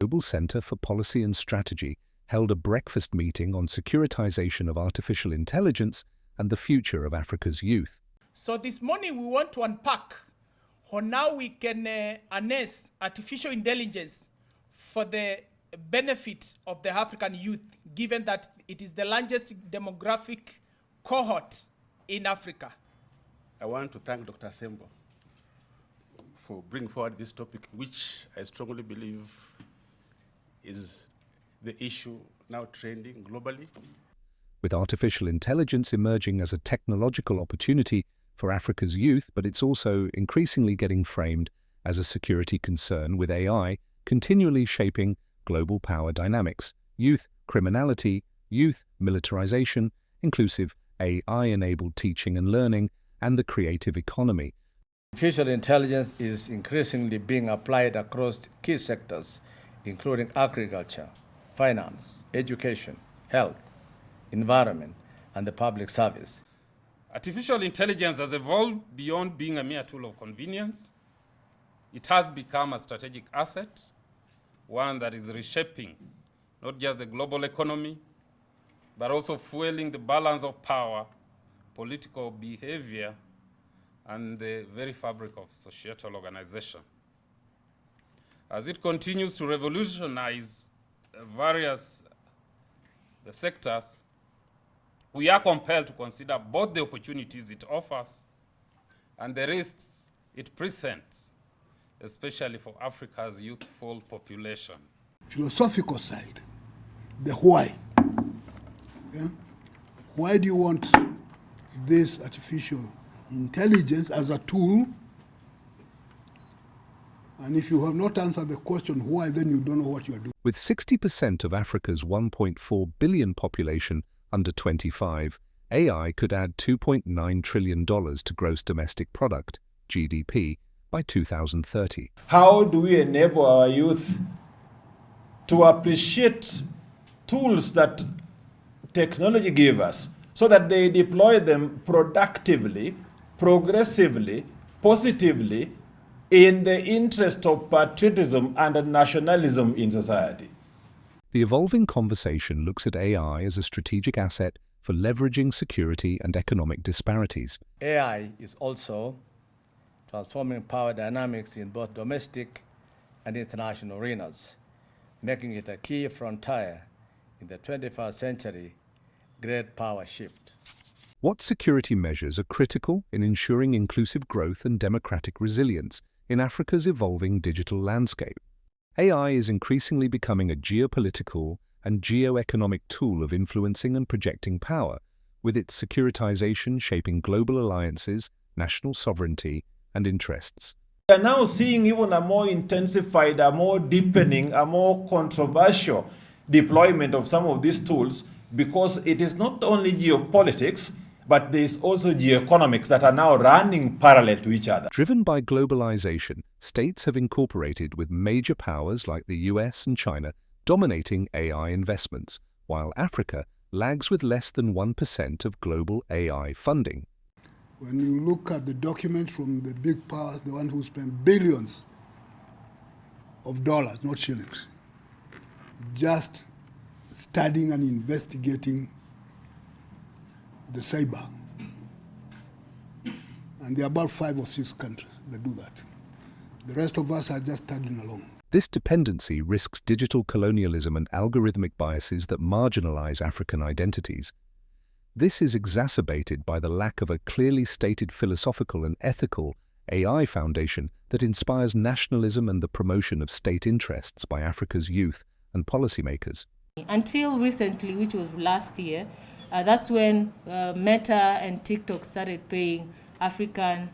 Global Center for Policy and Strategy held a breakfast meeting on securitization of artificial intelligence and the future of Africa's youth. So this morning we want to unpack how now we can harness artificial intelligence for the benefit of the African youth, given that it is the largest demographic cohort in Africa. I want to thank Dr. Sembo for bringing forward this topic, which I strongly believe is the issue now trending globally. With artificial intelligence emerging as a technological opportunity for Africa's youth, but it's also increasingly getting framed as a security concern, with AI continually shaping global power dynamics, youth criminality, youth militarization, inclusive AI-enabled teaching and learning, and the creative economy. Artificial intelligence is increasingly being applied across key sectors, including agriculture, finance, education, health, environment, and the public service. Artificial intelligence has evolved beyond being a mere tool of convenience. It has become a strategic asset, one that is reshaping not just the global economy, but also fueling the balance of power, political behavior, and the very fabric of societal organization. As it continues to revolutionize various sectors, we are compelled to consider both the opportunities it offers and the risks it presents, especially for Africa's youthful population. Philosophical side, the why. Yeah? Why do you want this artificial intelligence as a tool? And if you have not answered the question why, then you don't know what you are doing. With 60% of Africa's 1.4 billion population under 25, AI could add $2.9 trillion to gross domestic product, GDP, by 2030. How do we enable our youth to appreciate tools that technology gives us so that they deploy them productively, progressively, positively, in the interest of patriotism and nationalism in society? The evolving conversation looks at AI as a strategic asset for leveraging security and economic disparities. AI is also transforming power dynamics in both domestic and international arenas, making it a key frontier in the 21st century great power shift. What security measures are critical in ensuring inclusive growth and democratic resilience in Africa's evolving digital landscape? AI is increasingly becoming a geopolitical and geoeconomic tool of influencing and projecting power, with its securitization shaping global alliances, national sovereignty, and interests. We are now seeing even a more intensified, a more deepening, a more controversial deployment of some of these tools, because it is not only geopolitics, but there is also geoeconomics that are now running parallel to each other. Driven by globalization, states have incorporated with major powers like the US and China dominating AI investments, while Africa lags with less than 1% of global AI funding. When you look at the documents from the big powers, the one who spend billions of dollars, not shillings, just studying and investigating the cyber. And there are about 5 or 6 countries that do that. The rest of us are just tagging along. This dependency risks digital colonialism and algorithmic biases that marginalize African identities. This is exacerbated by the lack of a clearly stated philosophical and ethical AI foundation that inspires nationalism and the promotion of state interests by Africa's youth and policymakers. Until recently, which was last year, that's when Meta and TikTok started paying African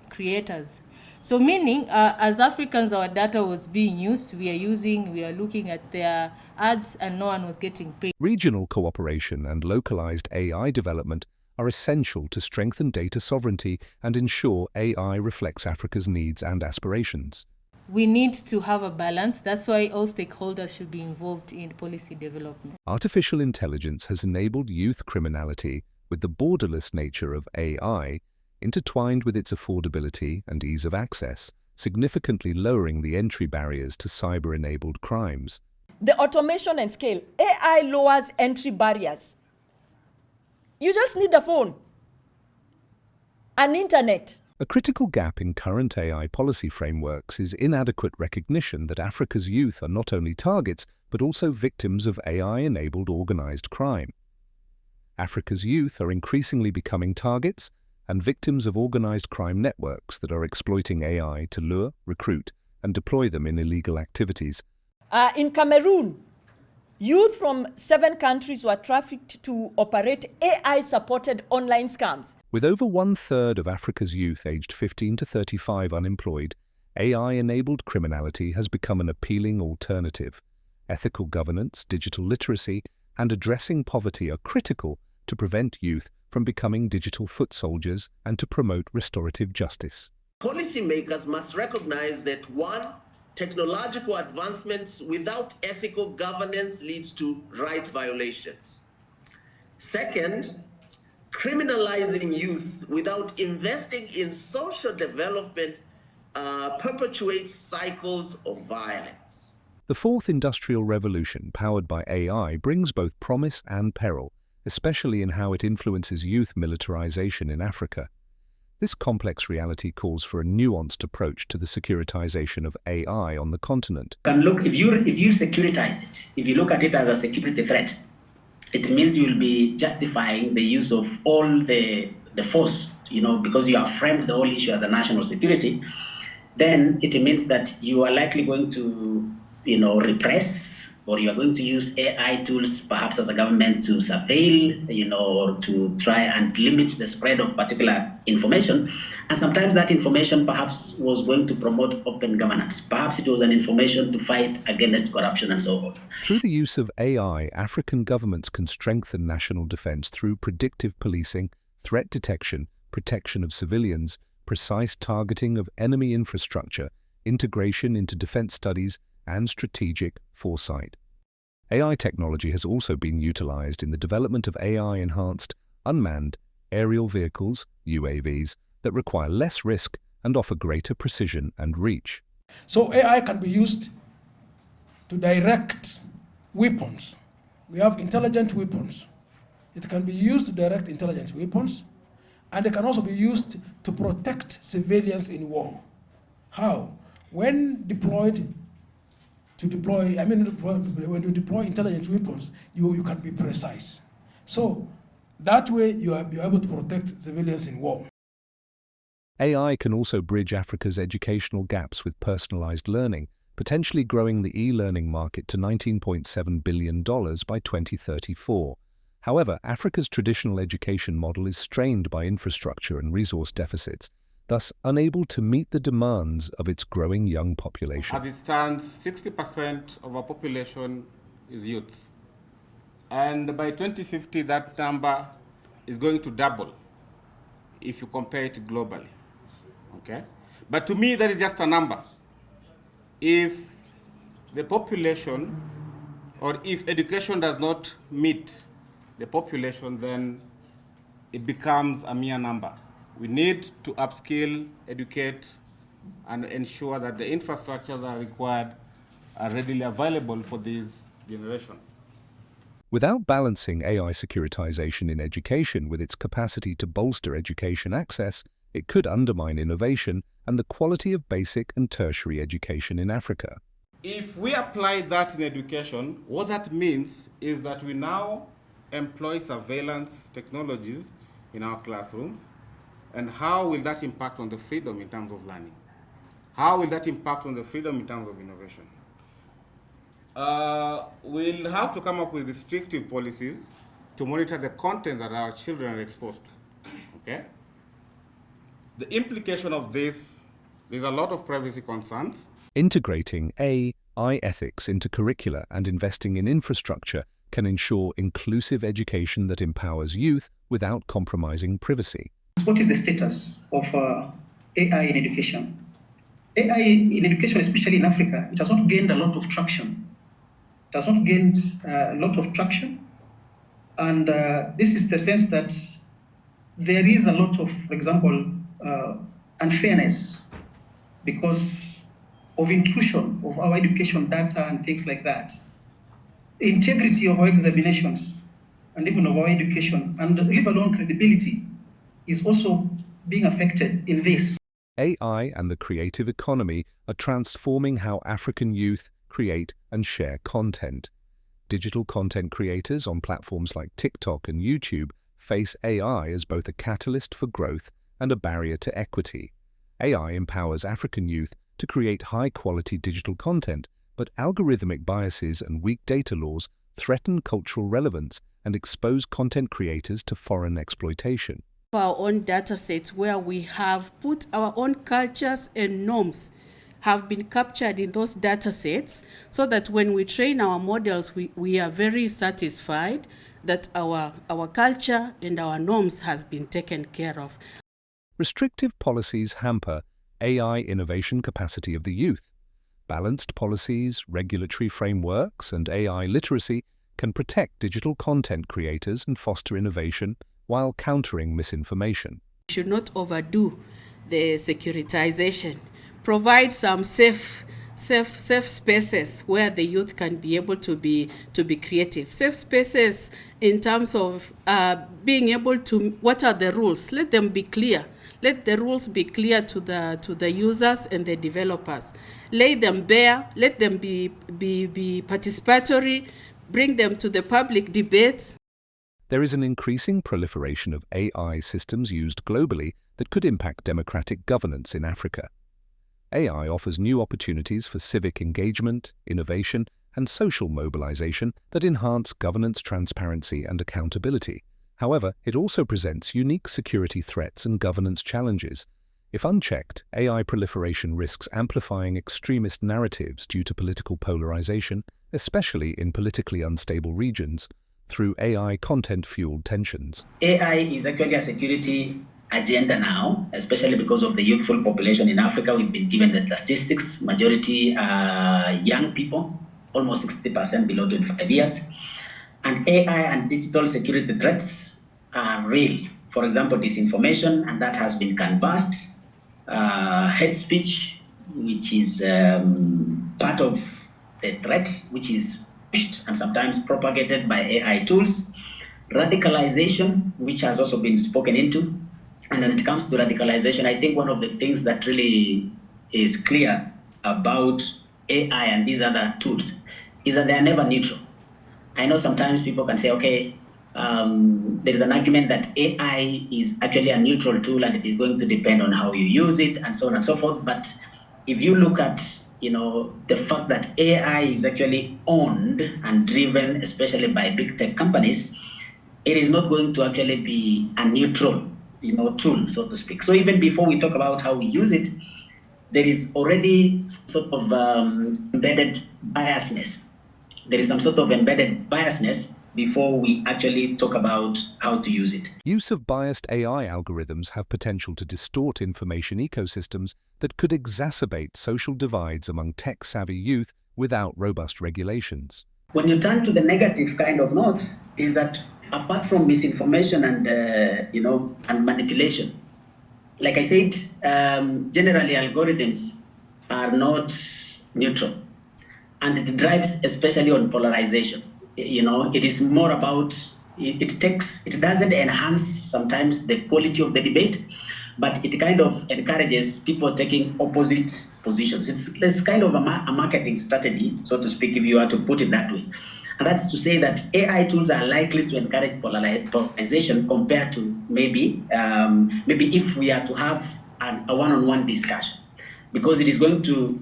creators. So meaning, as Africans, our data was being used, we are looking at their ads and no one was getting paid. Regional cooperation and localized AI development are essential to strengthen data sovereignty and ensure AI reflects Africa's needs and aspirations. We need to have a balance. That's why all stakeholders should be involved in policy development. Artificial intelligence has enabled youth criminality with the borderless nature of AI, intertwined with its affordability and ease of access, significantly lowering the entry barriers to cyber-enabled crimes. The automation and scale. AI lowers entry barriers. You just need a phone, an internet. A critical gap in current AI policy frameworks is inadequate recognition that Africa's youth are not only targets, but also victims of AI-enabled organized crime. Africa's youth are increasingly becoming targets and victims of organized crime networks that are exploiting AI to lure, recruit, and deploy them in illegal activities. In Cameroon, youth from 7 countries were trafficked to operate AI-supported online scams. With over 1/3 of Africa's youth aged 15 to 35 unemployed, AI-enabled criminality has become an appealing alternative. Ethical governance, digital literacy, and addressing poverty are critical to prevent youth from becoming digital foot soldiers and to promote restorative justice. Policymakers must recognize that one, technological advancements without ethical governance leads to right violations. Second, criminalizing youth without investing in social development perpetuates cycles of violence. The fourth industrial revolution, powered by AI, brings both promise and peril, especially in how it influences youth militarization in Africa. This complex reality calls for a nuanced approach to the securitization of AI on the continent. Can look, if you securitize it, if you look at it as a security threat, it means you will be justifying the use of all the force, because you have framed the whole issue as a national security. Then it means that you are likely going to, repress, or you are going to use AI tools, perhaps as a government, to surveil, or to try and limit the spread of particular information. And sometimes that information perhaps was going to promote open governance. Perhaps it was an information to fight against corruption and so on. Through the use of AI, African governments can strengthen national defense through predictive policing, threat detection, protection of civilians, precise targeting of enemy infrastructure, integration into defense studies, and strategic foresight. AI technology has also been utilized in the development of AI-enhanced, unmanned, aerial vehicles, UAVs, that require less risk and offer greater precision and reach. So AI can be used to direct weapons. We have intelligent weapons. It can be used to direct intelligent weapons, and it can also be used to protect civilians in war. How? When when you deploy intelligent weapons, you can be precise. So that way you are able to protect civilians in war. AI can also bridge Africa's educational gaps with personalized learning, potentially growing the e-learning market to $19.7 billion by 2034. However, Africa's traditional education model is strained by infrastructure and resource deficits, thus unable to meet the demands of its growing young population. As it stands, 60% of our population is youth. And by 2050, that number is going to double if you compare it globally. Okay? But to me, that is just a number. If the population, or if education does not meet the population, then it becomes a mere number. We need to upskill, educate, and ensure that the infrastructures that are required are readily available for this generation. Without balancing AI securitization in education with its capacity to bolster education access, it could undermine innovation and the quality of basic and tertiary education in Africa. If we apply that in education, what that means is that we now employ surveillance technologies in our classrooms. And how will that impact on the freedom in terms of learning? How will that impact on the freedom in terms of innovation? We'll have to come up with restrictive policies to monitor the content that our children are exposed to. Okay? The implication of this, there's a lot of privacy concerns. Integrating AI ethics into curricula and investing in infrastructure can ensure inclusive education that empowers youth without compromising privacy. What is the status of AI in education? AI in education, especially in Africa, it has not gained a lot of traction. It has not gained a lot of traction. And this is the sense that there is a lot of, for example, unfairness because of intrusion of our education data and things like that. The integrity of our examinations and even of our education, and leave alone credibility, is also being affected in this. AI and the creative economy are transforming how African youth create and share content. Digital content creators on platforms like TikTok and YouTube face AI as both a catalyst for growth and a barrier to equity. AI empowers African youth to create high-quality digital content, but algorithmic biases and weak data laws threaten cultural relevance and expose content creators to foreign exploitation. Our own data sets where we have put our own cultures and norms have been captured in those data sets, so that when we train our models, we are very satisfied that our culture and our norms has been taken care of. Restrictive policies hamper AI innovation capacity of the youth. Balanced policies, regulatory frameworks, and AI literacy can protect digital content creators and foster innovation while countering misinformation. We should not overdo the securitization. Provide some safe spaces where the youth can be able to be creative. Safe spaces in terms of being able to, what are the rules? Let them be clear. Let the rules be clear to the users and the developers. Lay them bare. Let them be participatory. Bring them to the public debates. There is an increasing proliferation of AI systems used globally that could impact democratic governance in Africa. AI offers new opportunities for civic engagement, innovation, and social mobilization that enhance governance transparency and accountability. However, it also presents unique security threats and governance challenges. If unchecked, AI proliferation risks amplifying extremist narratives due to political polarization, especially in politically unstable regions, through AI content-fueled tensions. AI is actually a security agenda now, especially because of the youthful population in Africa. We've been given the statistics, majority are young people, almost 60% below 25 years. And AI and digital security threats are real. For example, disinformation, and that has been canvassed. Hate speech, which is part of the threat, which is pushed and sometimes propagated by AI tools. Radicalization, which has also been spoken into. And when it comes to radicalization, I think one of the things that really is clear about AI and these other tools is that they are never neutral. I know sometimes people can say, okay, there is an argument that AI is actually a neutral tool and it is going to depend on how you use it and so on and so forth. But if you look at the fact that AI is actually owned and driven, especially by big tech companies, it is not going to actually be a neutral tool, so to speak. So even before we talk about how we use it, there is already sort of embedded biasness. There is some sort of embedded biasness before we actually talk about how to use it. Use of biased AI algorithms have potential to distort information ecosystems that could exacerbate social divides among tech-savvy youth without robust regulations. When you turn to the negative kind of note, is that apart from misinformation and and manipulation, like I said, generally algorithms are not neutral, and it drives especially on polarization. It is more about it doesn't enhance sometimes the quality of the debate, but it kind of encourages people taking opposite positions. It's kind of a marketing strategy, so to speak, if you are to put it that way. And that's to say that AI tools are likely to encourage polarization compared to maybe if we are to have a one-on-one discussion, because it is going to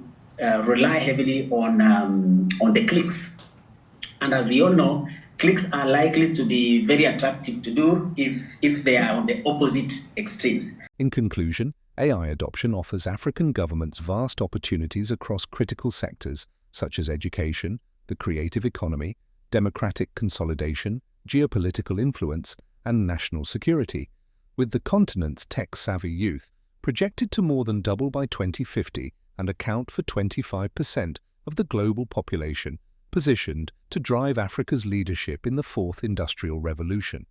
rely heavily on the clicks. And as we all know, clicks are likely to be very attractive to do if they are on the opposite extremes. In conclusion, AI adoption offers African governments vast opportunities across critical sectors such as education, the creative economy, democratic consolidation, geopolitical influence, and national security, with the continent's tech-savvy youth projected to more than double by 2050 and account for 25% of the global population, positioned to drive Africa's leadership in the fourth industrial revolution.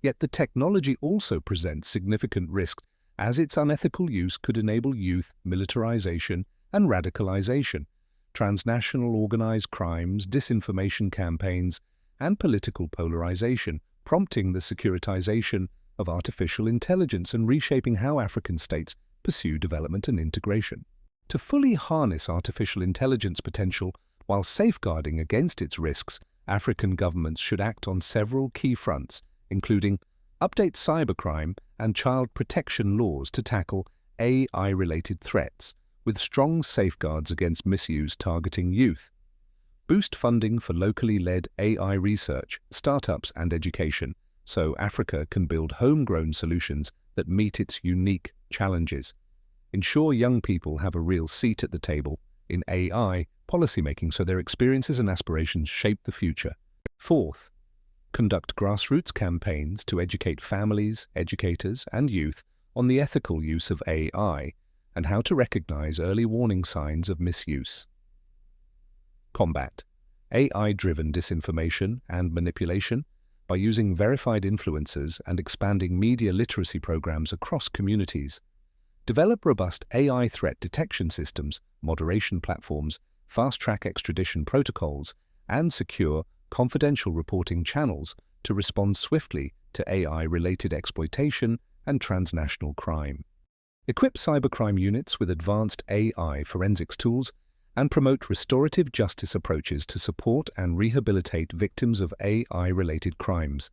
Yet the technology also presents significant risks as its unethical use could enable youth militarization and radicalization, transnational organized crimes, disinformation campaigns, and political polarization, prompting the securitization of artificial intelligence and reshaping how African states pursue development and integration. To fully harness artificial intelligence potential while safeguarding against its risks, African governments should act on several key fronts, including update cybercrime and child protection laws to tackle AI-related threats, with strong safeguards against misuse targeting youth. Boost funding for locally led AI research, startups and education, so Africa can build homegrown solutions that meet its unique challenges. Ensure young people have a real seat at the table in AI policymaking so their experiences and aspirations shape the future. Fourth, conduct grassroots campaigns to educate families, educators, and youth on the ethical use of AI and how to recognize early warning signs of misuse. Combat AI-driven disinformation and manipulation by using verified influencers and expanding media literacy programs across communities. Develop robust AI threat detection systems, moderation platforms, fast-track extradition protocols, and secure, confidential reporting channels to respond swiftly to AI-related exploitation and transnational crime. Equip cybercrime units with advanced AI forensics tools and promote restorative justice approaches to support and rehabilitate victims of AI-related crimes.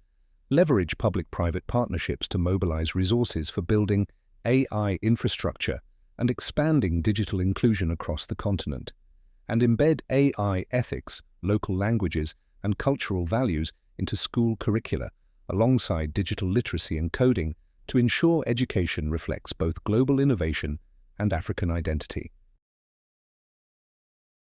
Leverage public-private partnerships to mobilize resources for building AI infrastructure and expanding digital inclusion across the continent. And embed AI ethics, local languages, and cultural values into school curricula, alongside digital literacy and coding, to ensure education reflects both global innovation and African identity.